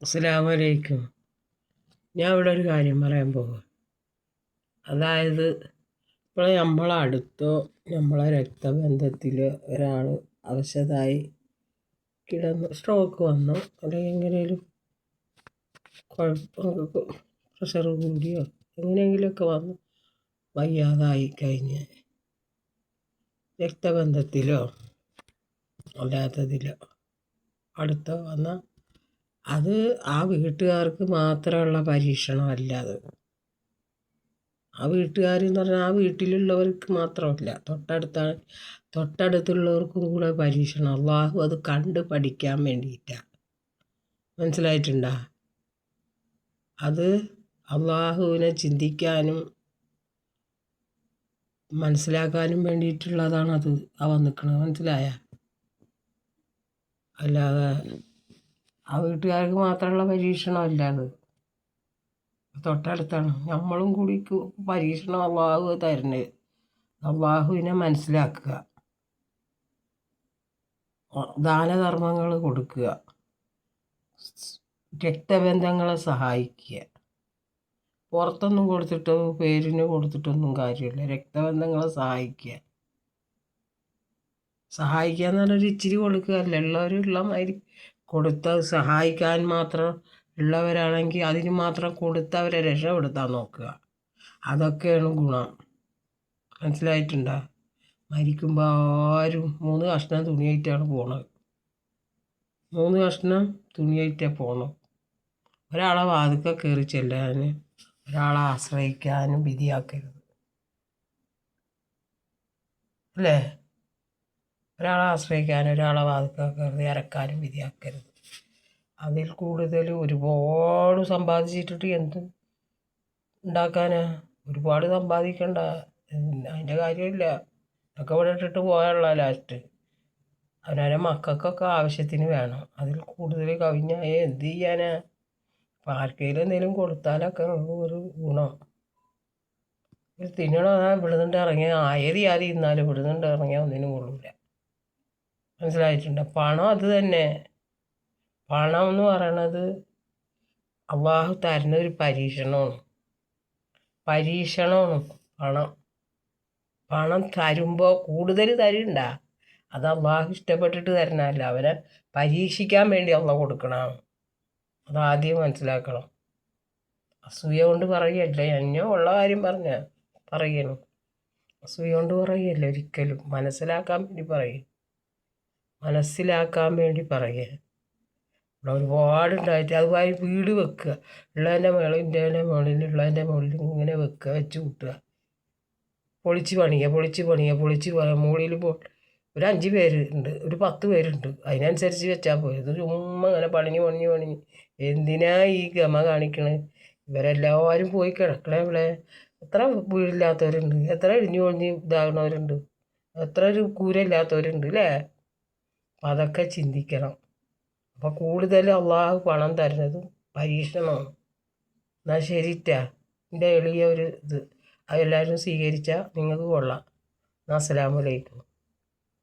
അസ്സലാമലൈക്കും. ഞാൻ ഇവിടെ ഒരു കാര്യം പറയാൻ പോകും. അതായത് ഇപ്പോൾ നമ്മളടുത്തോ നമ്മളെ രക്തബന്ധത്തിൽ ഒരാൾ അവശതായി കിടന്ന് സ്ട്രോക്ക് വന്നോ അല്ലെങ്കിൽ എങ്ങനെയും പ്രഷർ കൂടിയോ എങ്ങനെയെങ്കിലുമൊക്കെ വന്ന് വയ്യാതായി കഴിഞ്ഞ് രക്തബന്ധത്തിലോ അല്ലാത്തതിലോ അടുത്തോ വന്ന അത് ആ വീട്ടുകാർക്ക് മാത്രമുള്ള പരീക്ഷണമല്ല. അത് ആ വീട്ടുകാരെന്ന് പറഞ്ഞാൽ ആ വീട്ടിലുള്ളവർക്ക് മാത്രമല്ല, തൊട്ടടുത്തുള്ളവർക്കും കൂടെ പരീക്ഷണം. അള്ളാഹു അത് കണ്ട് പഠിക്കാൻ വേണ്ടിയിട്ടാണ്. മനസ്സിലായിട്ടുണ്ടോ? അത് അള്ളാഹുവിനെ ചിന്തിക്കാനും മനസ്സിലാക്കാനും വേണ്ടിയിട്ടുള്ളതാണത് വന്നിക്കണത്. മനസ്സിലായ? അല്ലാതെ ആ വീട്ടുകാർക്ക് മാത്രമുള്ള പരീക്ഷണമല്ല. അത് തൊട്ടടുത്താണ്. നമ്മളും കൂടി പരീക്ഷണം അള്ളാഹു തരുന്നത്. അള്ളാഹുവിനെ മനസ്സിലാക്കുക, ദാനധർമ്മങ്ങൾ കൊടുക്കുക, രക്തബന്ധങ്ങളെ സഹായിക്കുക. പുറത്തൊന്നും കൊടുത്തിട്ടോ പേരിന് കൊടുത്തിട്ടൊന്നും കാര്യമില്ല. രക്തബന്ധങ്ങളെ സഹായിക്കുക എന്ന് പറഞ്ഞാൽ ഇച്ചിരി കൊടുക്കുകയല്ല. ഉള്ളവരുള്ള മാതിരി കൊടുത്ത് സഹായിക്കാൻ മാത്രം ഉള്ളവരാണെങ്കിൽ അതിന് മാത്രം കൊടുത്ത് അവരെ രക്ഷപ്പെടുത്താൻ നോക്കുക. അതൊക്കെയാണ് ഗുണം. മനസ്സിലായിട്ടുണ്ടോ? മരിക്കുമ്പോൾ ആരും 3 കഷ്ണം തുണിയായിട്ടാണ് പോണത്. 3 കഷ്ണം തുണിയായിട്ടാണ് പോണത്. ഒരാളെ വാതിൽക്കൽ കയറി ചെല്ലാൻ, ഒരാളെ ആശ്രയിക്കാനും വിധിയാക്കരുത്. അല്ലേ? ഒരാളെ ആശ്രയിക്കാനും ഒരാളെ വാതിൽക്കൽ കയറി ഇറക്കാനും വിധിയാക്കരുത്. അതിൽ കൂടുതൽ ഒരുപാട് സമ്പാദിച്ചിട്ടിട്ട് എന്ത് ഉണ്ടാക്കാനാ? ഒരുപാട് സമ്പാദിക്കണ്ട, അതിൻ്റെ കാര്യമില്ല. അതൊക്കെ ഇവിടെ ഇട്ടിട്ട് പോയാലുള്ള ലാസ്റ്റ്. അവനവരെ മക്കൾക്കൊക്കെ ആവശ്യത്തിന് വേണം. അതിൽ കൂടുതൽ കവിഞ്ഞാൽ എന്ത് ചെയ്യാനാ? അപ്പം ആർക്കെങ്കിലും എന്തെങ്കിലും കൊടുത്താലൊക്കെ ഒരു ഗുണം. ഒരു തിന്നണോ ഇവിടുന്നുണ്ട് ഇറങ്ങിയ ആയത് ഇന്നാലും ഇവിടുന്നുണ്ട് ഇറങ്ങിയാൽ ഒന്നിനും കൊള്ളൂല. മനസ്സിലായിട്ടുണ്ട്? പണം അത് തന്നെ. പണം എന്ന് പറയണത് അള്ളാഹു തരുന്ന ഒരു പരീക്ഷണമാണ്. പണം തരുമ്പോൾ കൂടുതൽ തരണ്ട. അത് അള്ളാഹു ഇഷ്ടപ്പെട്ടിട്ട് തരണമല്ല, അവനെ പരീക്ഷിക്കാൻ വേണ്ടി അള്ള കൊടുക്കണം. അതാദ്യം മനസ്സിലാക്കണം. അസൂയ കൊണ്ട് പറയല്ലേ, എന്നെ ഉള്ള കാര്യം പറയണം. അസൂയ കൊണ്ട് പറയല്ല ഒരിക്കലും. മനസ്സിലാക്കാൻ വേണ്ടി പറയുക. ഇവിടെ ഒരുപാടുണ്ടായിട്ട് അതുമായി വീട് വെക്കുക. ഉള്ളതിൻ്റെ മുകളിൽ ഇൻ്റെൻ്റെ മുകളിൽ ഉള്ളതിൻ്റെ മുകളിൽ ഇങ്ങനെ വെച്ച് കൂട്ടുക. പൊളിച്ച് പണിയുക. മുകളിൽ ഒരു 5 പേരുണ്ട്, ഒരു 10 പേരുണ്ട്, അതിനനുസരിച്ച് വെച്ചാൽ പോയത്. ചുമ്മാ അങ്ങനെ പണിഞ്ഞ് എന്തിനാ ഈ ഗമ കാണിക്കണേ? ഇവരെല്ലാവരും പോയി കിടക്കണേ ഇവിടെ. എത്ര വീടില്ലാത്തവരുണ്ട്, എത്ര ഇടിഞ്ഞു പൊളിഞ്ഞ് ഇതാകണവരുണ്ട്, എത്ര ഒരു കൂര ഇല്ലാത്തവരുണ്ട് അല്ലേ? അപ്പം അതൊക്കെ ചിന്തിക്കണം. അപ്പോൾ കൂടുതൽ അള്ളാഹു പണം തരുന്നതും പരീക്ഷണമാണ്. എന്നാൽ ശരിട്ടാ, എൻ്റെ എളിയ ഒരു ഇത് അതെല്ലാവരും സ്വീകരിച്ചാൽ നിങ്ങൾക്ക് കൊള്ളാം. അസ്സലാമു അലൈക്കും.